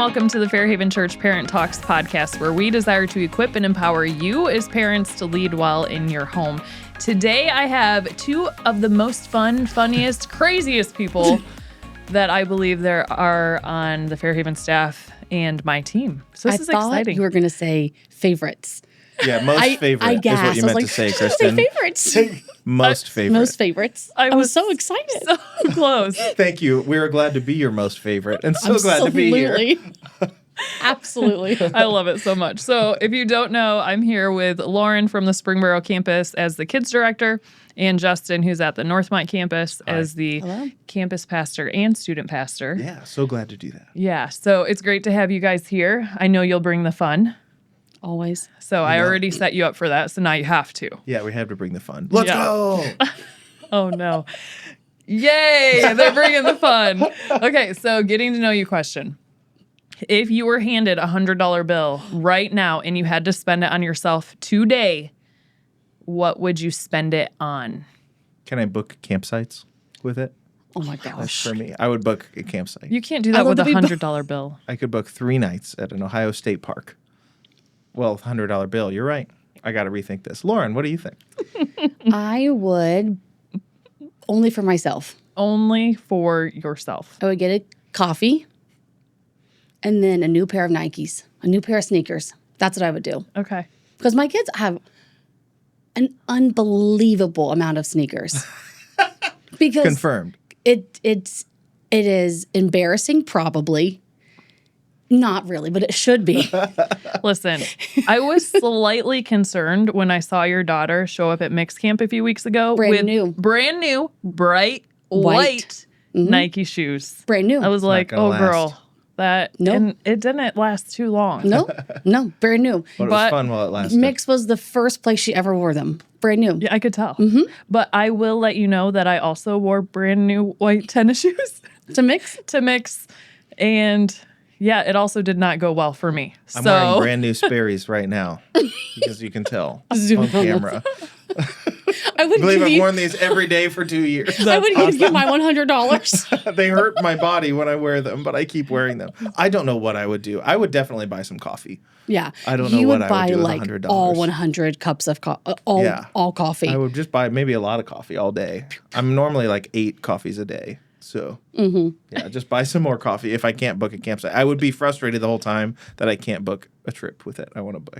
welcome to the Fairhaven Church Parent Talks podcast, where we desire to equip and empower you as parents to lead well in your home. Today, I have two of the most fun, funniest, craziest people that I believe there are on the Fairhaven staff and my team. So this is exciting. I thought you were going to say favorites. Yeah, most favorite I is gasped. what you meant to say, Kristen. Favorites. Most favorite. Most favorites. I was so excited. So close. Thank you. We are glad to be your most favorite and so glad to be here. Absolutely. I love it so much. So if you don't know, I'm here with Lauren from the Springboro campus as the kids director and Justin, who's at the Northmont campus as the campus pastor and student pastor. Yeah, so glad to do that. Yeah, so it's great to have you guys here. I know you'll bring the fun. Always. So I already set you up for that, so now you have to. Yeah, we have to bring the fun. Let's go! Oh, no. Yay! They're bringing the fun. Okay, so getting to know you question. If you were handed a $100 bill right now and you had to spend it on yourself today, what would you spend it on? Can I book campsites with it? Oh, my gosh. For me, I would book a campsite. You can't do that with a $100 bill. I could book 3 nights at an Ohio State park. Well, $100 bill. You're right. I got to rethink this. Lauren, what do you think? I would, only for myself. Only for yourself. I would get a coffee and then a new pair of Nikes, a new pair of sneakers. That's what I would do. Okay. Because my kids have an unbelievable amount of sneakers. Because Confirmed. It is embarrassing, probably. Not really, but it should be. Listen, I was slightly concerned when I saw your daughter show up at mixed camp a few weeks ago Brand new, bright white Nike shoes. Brand new. I was like, oh, last. girl, that. Nope. And it didn't last too long. No, brand new. But it was fun while it lasted. Mix was the first place she ever wore them. Brand new. Yeah, I could tell. But I will let you know that I also wore brand new white tennis shoes To mix. And yeah, it also did not go well for me. I'm wearing brand new Sperry's right now because you can tell on camera. I would believe I've worn these every day for 2 years. I would give you my $100. They hurt my body when I wear them, but I keep wearing them. I don't know what I would do. I would definitely buy some coffee. Yeah. I don't know what I would do with $100. Like all 100 cups of all coffee. I would just buy maybe a lot of coffee all day. I'm normally like 8 coffees a day. So, yeah, just buy some more coffee if I can't book a campsite. I would be frustrated the whole time that I can't book a trip with it. I want to book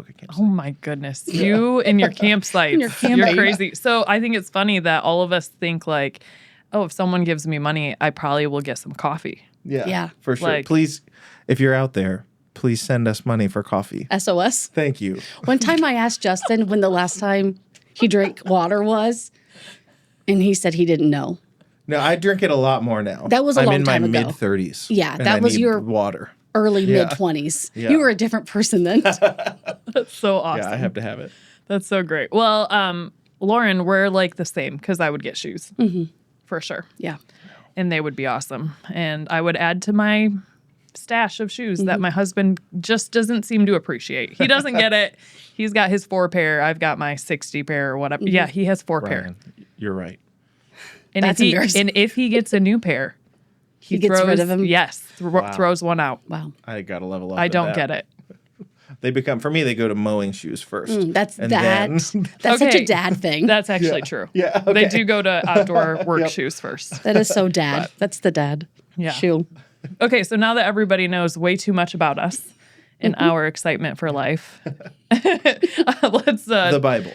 a campsite. Oh, my goodness. You and your campsite. You're crazy. So I think it's funny that all of us think like, oh, if someone gives me money, I probably will get some coffee. Yeah. For sure. Like, please, if you're out there, please send us money for coffee. SOS. Thank you. One time I asked Justin when the last time he drank water was, and he said he didn't know. No, I drink it a lot more now. That was a long time ago. I'm in my mid-30s. Yeah, that was your water. Early mid-20s. Yeah. You were a different person then. That's so awesome. Yeah, I have to have it. That's so great. Well, Lauren, we're like the same because I would get shoes for sure. Yeah. And they would be awesome. And I would add to my stash of shoes that my husband just doesn't seem to appreciate. He doesn't get it. He's got his 4 pair. I've got my 60 pair or whatever. Yeah, he has 4 pair. Brian, you're right. And That's embarrassing. if he gets a new pair, he gets rid of them? Yes, throws one out. Wow. I got to level up. I don't get it. For me, they go to mowing shoes first. That's Okay. such a dad thing. That's actually true. Yeah, okay. They do go to outdoor work shoes first. That is so dad. That's the dad shoe. Okay, so now that everybody knows way too much about us and our excitement for life, let's the Bible.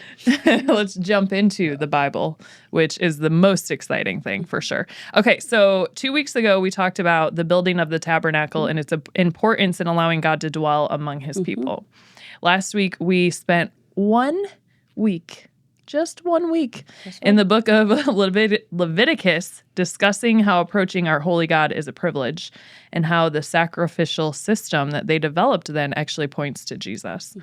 let's jump into the Bible, which is the most exciting thing for sure. Okay, so 2 weeks ago we talked about the building of the tabernacle and its importance in allowing God to dwell among his people. Last week we spent 1 week, just 1 week, in the book of Leviticus discussing how approaching our holy God is a privilege and how the sacrificial system that they developed then actually points to Jesus.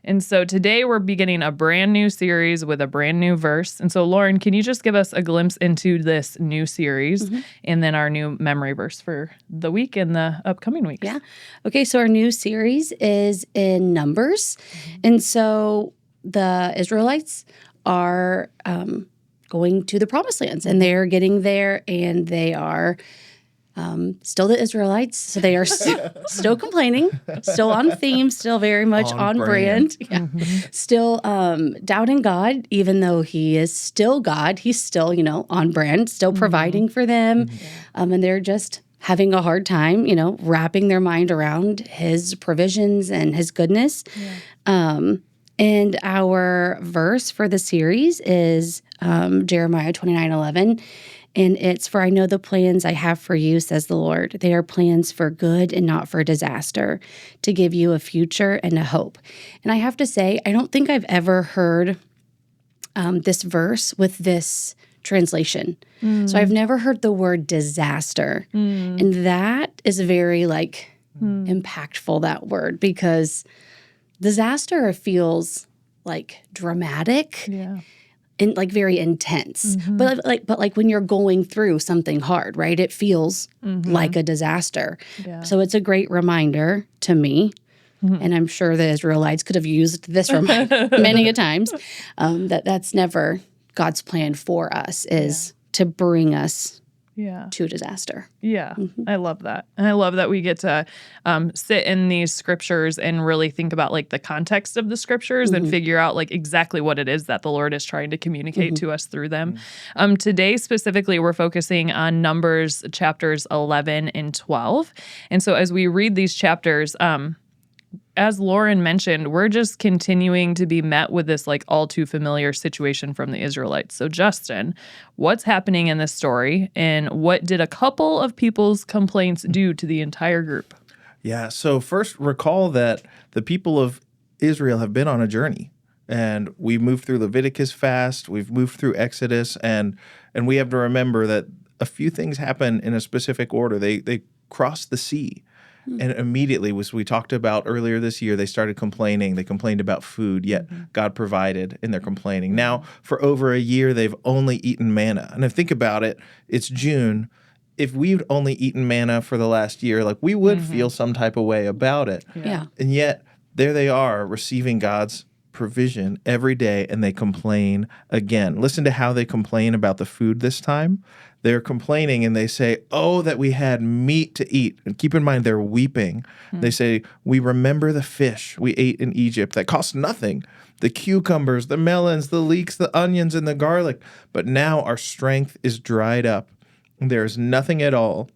And so today we're beginning a brand new series with a brand new verse. And so, Lauren, can you just give us a glimpse into this new series and then our new memory verse for the week and the upcoming weeks? Yeah. Okay, so our new series is in Numbers. And so the Israelites are going to the promised lands, and they're getting there, and they are still the Israelites. So they are still complaining, still on theme, still very much on brand. Yeah. Still doubting God, even though he is still God. He's still, on brand, still providing for them. And they're just having a hard time, wrapping their mind around his provisions and his goodness. And our verse for the series is Jeremiah 29:11. And it's, "For I know the plans I have for you, says the Lord. They are plans for good and not for disaster, to give you a future and a hope." And I have to say, I don't think I've ever heard this verse with this translation. So I've never heard the word disaster. And that is very impactful, that word, because disaster feels dramatic. Yeah. And very intense, but when you're going through something hard, right? It feels like a disaster. Yeah. So it's a great reminder to me, and I'm sure the Israelites could have used this many a times. That's never God's plan for us, is to bring us to disaster. Yeah, I love that. And I love that we get to sit in these scriptures and really think about the context of the scriptures and figure out exactly what it is that the Lord is trying to communicate to us through them. Today specifically, we're focusing on Numbers chapters 11 and 12. And so as we read these chapters, as Lauren mentioned, we're just continuing to be met with this all too familiar situation from the Israelites. So Justin, what's happening in this story, and what did a couple of people's complaints do to the entire group? Yeah, so first recall that the people of Israel have been on a journey, and we moved through Leviticus fast, we've moved through Exodus, and we have to remember that a few things happen in a specific order. They crossed the sea. And immediately, as we talked about earlier this year, they started complaining. They complained about food, yet God provided in their complaining. Now, for over a year, they've only eaten manna. And if think about it, it's June. If we'd only eaten manna for the last year, we would feel some type of way about it. Yeah. And yet, there they are receiving God's provision every day, and they complain again. Listen to how they complain about the food this time. They're complaining and they say, "Oh, that we had meat to eat." And keep in mind, they're weeping. They say, "We remember the fish we ate in Egypt that cost nothing, the cucumbers, the melons, the leeks, the onions, and the garlic. But now our strength is dried up. There is nothing at all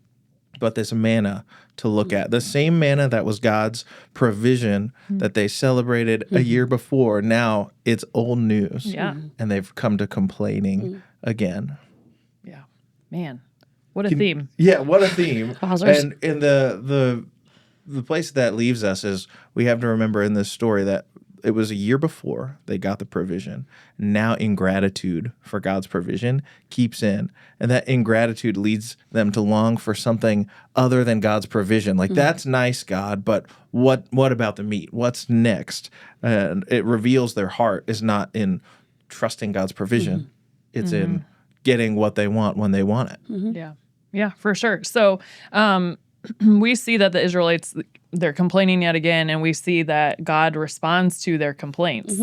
but this manna to look at." The same manna that was God's provision that they celebrated a year before, now it's old news. Yeah. And they've come to complaining again. Yeah. Man, what a theme. Yeah, what a theme. Wowzers. And the place that leaves us is we have to remember in this story that it was a year before they got the provision. Now ingratitude for God's provision keeps in. And that ingratitude leads them to long for something other than God's provision. That's nice, God, but what about the meat? What's next? And it reveals their heart is not in trusting God's provision. It's in getting what they want when they want it. Yeah. Yeah, for sure. So we see that the Israelites, they're complaining yet again, and we see that God responds to their complaints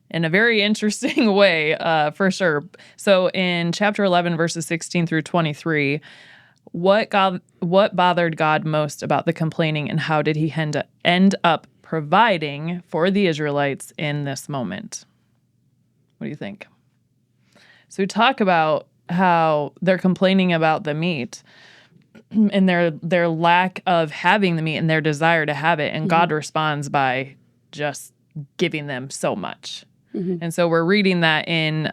in a very interesting way, for sure. So in chapter 11, verses 16 through 23, what bothered God most about the complaining, and how did he end up providing for the Israelites in this moment? What do you think? So we talk about how they're complaining about the meat and their lack of having the meat and their desire to have it. And God responds by just giving them so much. And so we're reading that in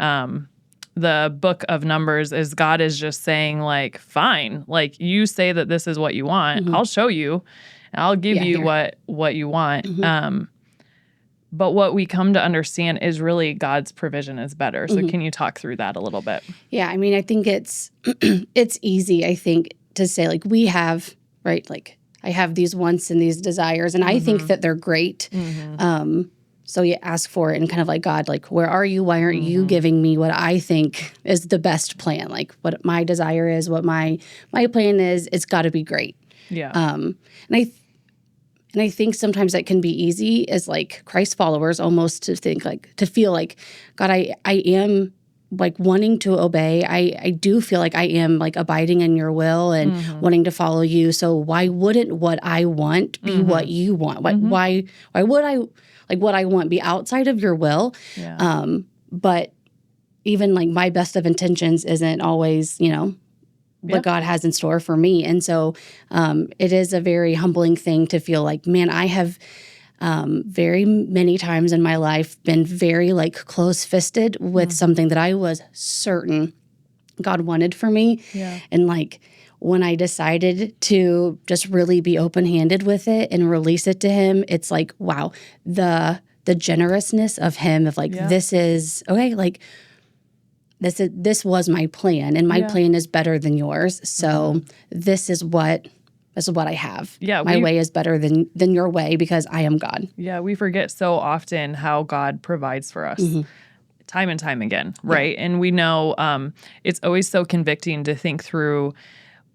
the book of Numbers, as God is just saying, fine, you say that this is what you want. I'll show you. And I'll give you what you want. But what we come to understand is really God's provision is better. So can you talk through that a little bit? Yeah, I mean, I think it's easy, I think, to say, we have, right, I have these wants and these desires, and I think that they're great. So you ask for it and kind of God, where are you? Why aren't you giving me what I think is the best plan? What my desire is, what my plan is, it's got to be great. Yeah. And I think sometimes that can be easy as Christ followers almost to think to feel God, I am like wanting to obey. I do feel like I am like abiding in your will and wanting to follow you. So why wouldn't what I want be what you want? Why would I like what I want be outside of your will? Yeah. But even like my best of intentions isn't always, what God has in store for me. And so it is a very humbling thing to feel like, man, I have very many times in my life been very like close-fisted with something that I was certain God wanted for me. Yeah. And like when I decided to just really be open-handed with it and release it to him, it's like, wow, the generousness of him of like, this is okay, like this was my plan, and my plan is better than yours. So this is what I have. Yeah, my way is better than your way because I am God. Yeah, we forget so often how God provides for us. Time and time again, right? And we know it's always so convicting to think through,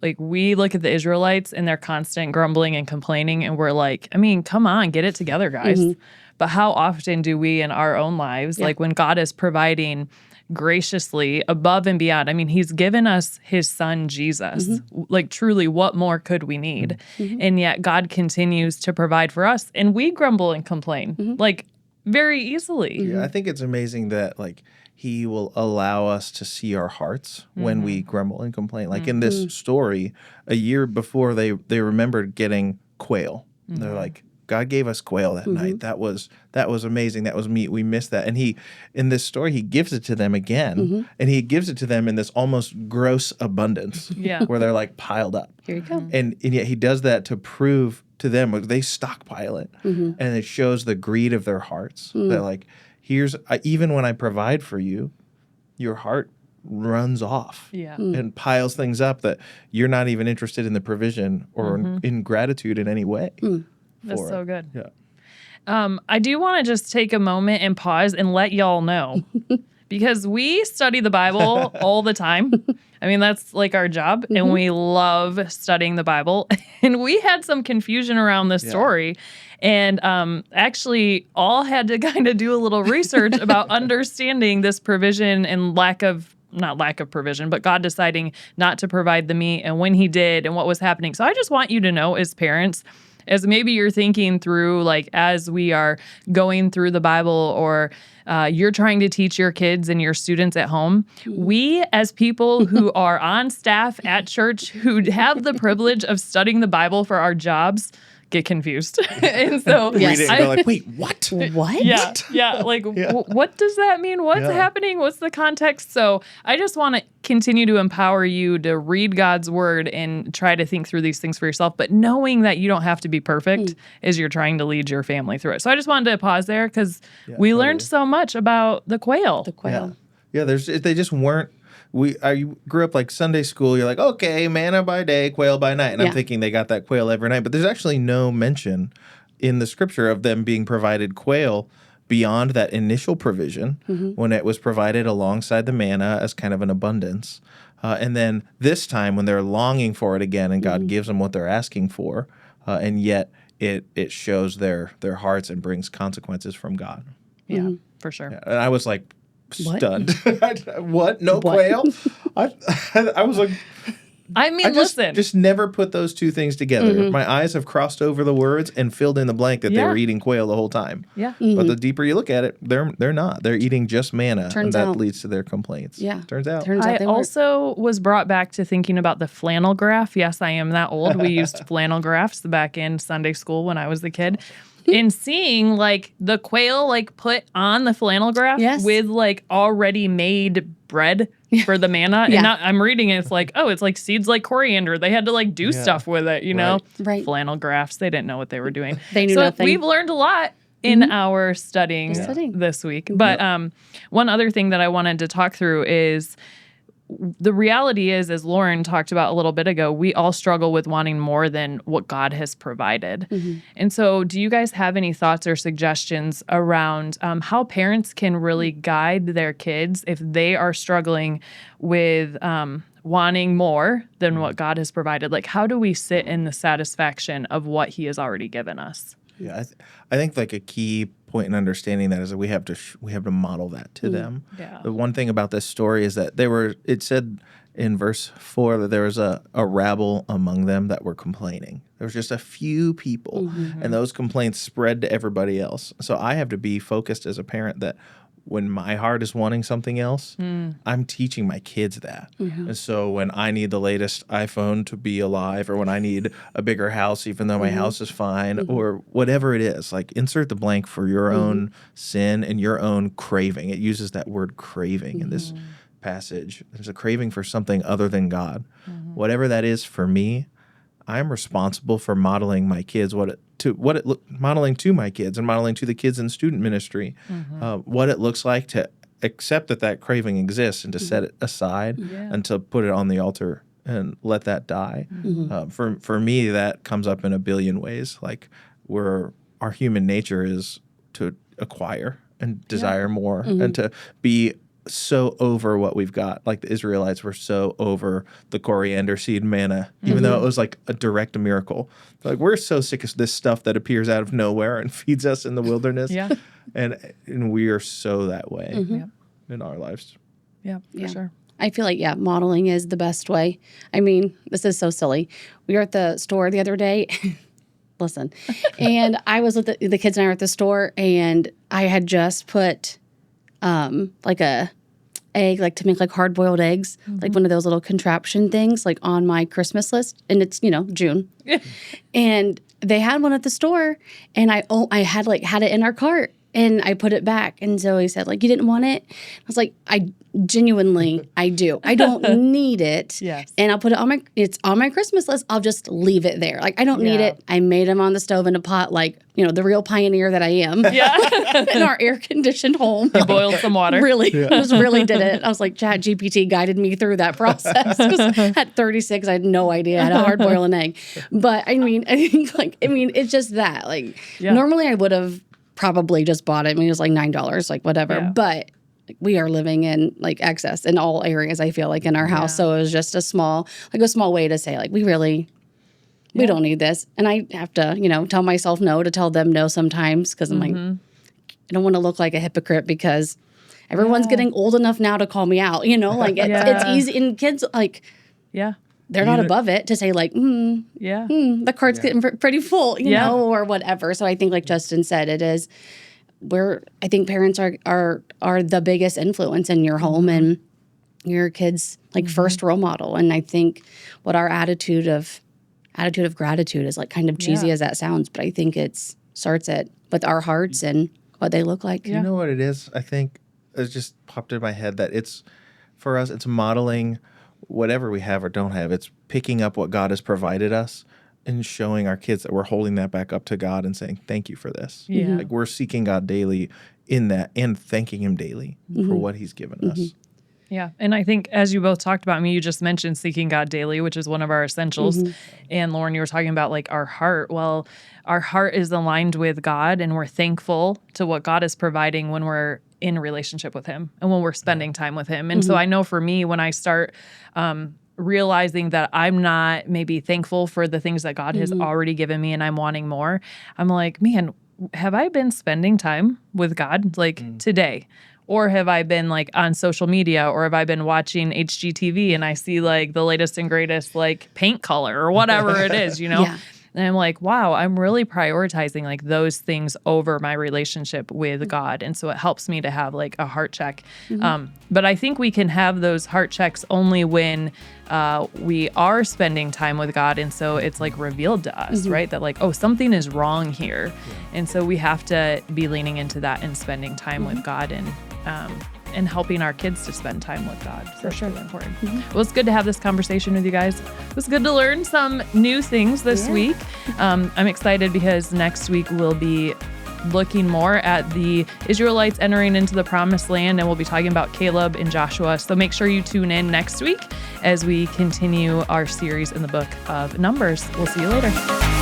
like we look at the Israelites and their constant grumbling and complaining, and we're like, I mean, come on, get it together, guys. But how often do we in our own lives, like when God is providing graciously above and beyond. I mean, he's given us his son, Jesus. Like, truly, what more could we need? And yet God continues to provide for us. And we grumble and complain, like, very easily. Yeah, I think it's amazing that, like, he will allow us to see our hearts when we grumble and complain. Like, in this story, a year before, they remembered getting quail. They're like, God gave us quail that night. That was amazing. That was meat. We missed that. And in this story, he gives it to them again. And he gives it to them in this almost gross abundance. Where they're like piled up. Here you go. And yet he does that to prove to them, they stockpile it. And it shows the greed of their hearts. That like, even when I provide for you, your heart runs off and piles things up that you're not even interested in the provision or in gratitude in any way. That's so good. Yeah. I do want to just take a moment and pause and let y'all know, because we study the Bible all the time. I mean, that's like our job, and we love studying the Bible. And we had some confusion around this story, and actually all had to kind of do a little research about understanding this provision and not lack of provision, but God deciding not to provide the meat and when he did and what was happening. So I just want you to know, as parents, as maybe you're thinking through, like, as we are going through the Bible, or you're trying to teach your kids and your students at home, we as people who are on staff at church who have the privilege of studying the Bible for our jobs get confused. And so read it and go like, wait, what? What? Yeah. Like, what does that mean? What's happening? What's the context? So I just want to continue to empower you to read God's word and try to think through these things for yourself, but knowing that you don't have to be perfect as you're trying to lead your family through it. So I just wanted to pause there because we learned so much about the quail. Yeah, they just weren't. I grew up like Sunday school. You're like, okay, manna by day, quail by night. And I'm thinking they got that quail every night. But there's actually no mention in the scripture of them being provided quail beyond that initial provision when it was provided alongside the manna as kind of an abundance. And then this time when they're longing for it again and God gives them what they're asking for, and yet it shows their hearts and brings consequences from God. Yeah, for sure. Yeah. And I was like, stunned. What? No quail? I was like, I mean, listen. Just never put those two things together. My eyes have crossed over the words and filled in the blank that they were eating quail the whole time. Yeah. But the deeper you look at it, they're not. They're eating just manna, and that leads to their complaints. Yeah. Turns out I also was brought back to thinking about the flannel graph. Yes, I am that old. We used flannel graphs back in Sunday school when I was a kid. And seeing like the quail like put on the flannel graph with like already made bread for the manna. And I'm reading it, it's like, oh, it's like seeds like coriander. They had to like do stuff with it, you know? Right. Flannel graphs. They didn't know what they were doing. They knew nothing. We've learned a lot in our studying this week. But one other thing that I wanted to talk through is the reality is, as Lauren talked about a little bit ago, we all struggle with wanting more than what God has provided. And so do you guys have any thoughts or suggestions around how parents can really guide their kids if they are struggling with wanting more than what God has provided? Like, how do we sit in the satisfaction of what he has already given us? Yeah, I think like a key point in understanding that is that we have to model that to them. Yeah. The one thing about this story is that it said in verse 4 that there was a rabble among them that were complaining. There was just a few people, and those complaints spread to everybody else. So I have to be focused as a parent that when my heart is wanting something else, I'm teaching my kids that. And so when I need the latest iPhone to be alive, or when I need a bigger house, even though my house is fine, or whatever it is, like insert the blank for your own sin and your own craving. It uses that word craving in this passage. There's a craving for something other than God. Whatever that is for me, I'm responsible for modeling my kids modeling to my kids and modeling to the kids in student ministry what it looks like to accept that craving exists and to set it aside and to put it on the altar and let that die. For me, that comes up in a billion ways. Like our human nature is to acquire and desire more and to be so over what we've got. Like the Israelites were so over the coriander seed manna, even though it was like a direct miracle. Like we're so sick of this stuff that appears out of nowhere and feeds us in the wilderness. And we are so that way in our lives. Yeah, for sure. I feel like, modeling is the best way. I mean, this is so silly. We were at the store the other day. Listen. And I was with the kids and I were at the store, and I had just put like a egg, like to make like hard-boiled eggs, like one of those little contraption things, like on my Christmas list. And it's, June. And they had one at the store, and I had it in our cart, and I put it back. And Zoe said, like, you didn't want it? I was like, I genuinely, I do. I don't need it. Yes. And I'll put it it's on my Christmas list. I'll just leave it there. Like, I don't need it. I made them on the stove in a pot, like, the real pioneer that I am. In our air-conditioned home. You boiled some water. Really. I just really did it. I was like, Chat GPT guided me through that process. 'Cause at 36, I had no idea how to hard boil an egg. But I mean, it's just that. Like, normally I would have probably just bought it. I mean, it was like $9, like whatever. Yeah. But we are living in like excess in all areas, I feel like, in our house. So it was just a small way to say, like, we don't need this. And I have to, tell myself no, to tell them no sometimes, because I'm like, I don't want to look like a hypocrite, because everyone's getting old enough now to call me out, like it's easy. And kids, like, they're not above it to say, like, the cart's getting pretty full, you know, or whatever. So I think, like Justin said, it is I think parents are the biggest influence in your home and your kids' like first role model. And I think what our attitude of gratitude is, like, kind of cheesy as that sounds, but I think it starts with our hearts and what they look like. You know what it is? I think it just popped in my head that for us, it's modeling whatever we have or don't have. It's picking up what God has provided us and showing our kids that we're holding that back up to God and saying, thank you for this. Like, we're seeking God daily in that and thanking him daily for what he's given us. Yeah. And I think, as you both talked about, you just mentioned seeking God daily, which is one of our essentials. And Lauren, you were talking about, like, our heart. Well, our heart is aligned with God, and we're thankful to what God is providing when we're in relationship with him and when we're spending time with him. And so I know for me, when I start realizing that I'm not maybe thankful for the things that God has already given me and I'm wanting more, I'm like, man, have I been spending time with God, like, today? Or have I been, like, on social media, or have I been watching HGTV and I see, like, the latest and greatest, like, paint color or whatever it is, And I'm like, wow, I'm really prioritizing, like, those things over my relationship with God. And so it helps me to have, like, a heart check. But I think we can have those heart checks only when we are spending time with God. And so it's, like, revealed to us, right? That, like, oh, something is wrong here. And so we have to be leaning into that and spending time with God and helping our kids to spend time with God. For sure. Really important. Well, it's good to have this conversation with you guys. It was good to learn some new things this week. I'm excited because next week we'll be looking more at the Israelites entering into the promised land, and we'll be talking about Caleb and Joshua. So make sure you tune in next week as we continue our series in the book of Numbers. We'll see you later.